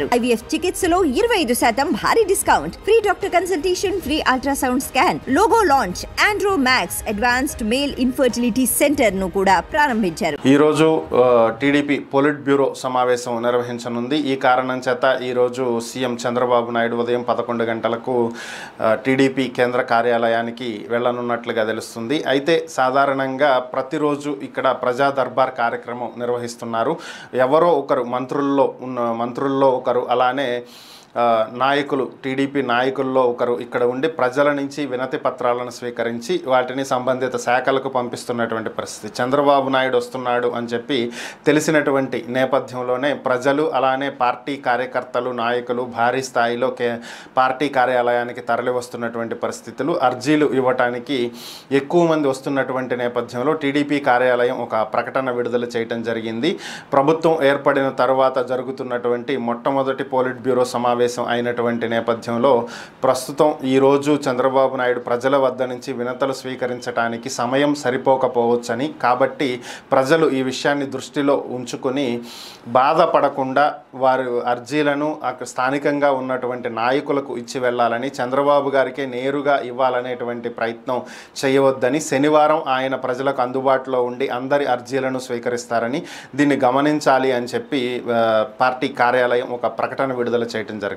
IVF చికిత్సలో 25% భారీ discount, free doctor consultation, free ultrasound scan, logo launch, Andro max advanced male infertility centre ను కూడా ప్రారంభించారు. ఈ రోజు టీడీపీ పొలిట్ బ్యూరో సమావేశం నిర్వహించనుంది. ఈ కారణం చేత ఈ రోజు సీఎం చంద్రబాబు నాయుడు ఉదయం 11 గంటలకు టీడీపీ కేంద్ర కార్యాలయానికి వెళ్ళనున్నట్లుగా తెలుస్తుంది. అయితే సాధారణంగా ప్రతిరోజు ఇక్కడ ప్రజా దర్బార్ కార్యక్రమం నిర్వహిస్తున్నారు. ఎవరో ఒకరు మంత్రుల్లో ఒకరు, అలానే నాయకులు, టీడీపీ నాయకుల్లో ఒకరు ఇక్కడ ఉండి ప్రజల నుంచి వినతి పత్రాలను స్వీకరించి వాటిని సంబంధిత శాఖలకు పంపిస్తున్నటువంటి పరిస్థితి. చంద్రబాబు నాయుడు వస్తున్నాడు అని చెప్పి తెలిసినటువంటి నేపథ్యంలోనే ప్రజలు, అలానే పార్టీ కార్యకర్తలు, నాయకులు భారీ స్థాయిలో పార్టీ కార్యాలయానికి తరలి వస్తున్నటువంటి పరిస్థితులు, అర్జీలు ఇవ్వటానికి ఎక్కువ మంది వస్తున్నటువంటి నేపథ్యంలో టీడీపీ కార్యాలయం ఒక ప్రకటన విడుదల చేయడం జరిగింది. ప్రభుత్వం ఏర్పడిన తర్వాత జరుగుతున్నటువంటి మొట్టమొదటి పోలిట్ బ్యూరో సమావేశం అయినటువంటి నేపథ్యంలో ప్రస్తుతం ఈరోజు చంద్రబాబు నాయుడు ప్రజల వద్ద నుంచి వినతులు స్వీకరించడానికి సమయం సరిపోకపోవచ్చని, కాబట్టి ప్రజలు ఈ విషయాన్ని దృష్టిలో ఉంచుకొని బాధపడకుండా వారు అర్జీలను స్థానికంగా ఉన్నటువంటి నాయకులకు ఇచ్చి వెళ్ళాలని, చంద్రబాబు గారికి నేరుగా ఇవ్వాలనేటువంటి ప్రయత్నం చేయవద్దని, శనివారం ఆయన ప్రజలకు అందుబాటులో ఉండి అందరి అర్జీలను స్వీకరిస్తారని, దీన్ని గమనించాలి అని చెప్పి పార్టీ కార్యాలయం ఒక ప్రకటన విడుదల చేయడం జరిగింది.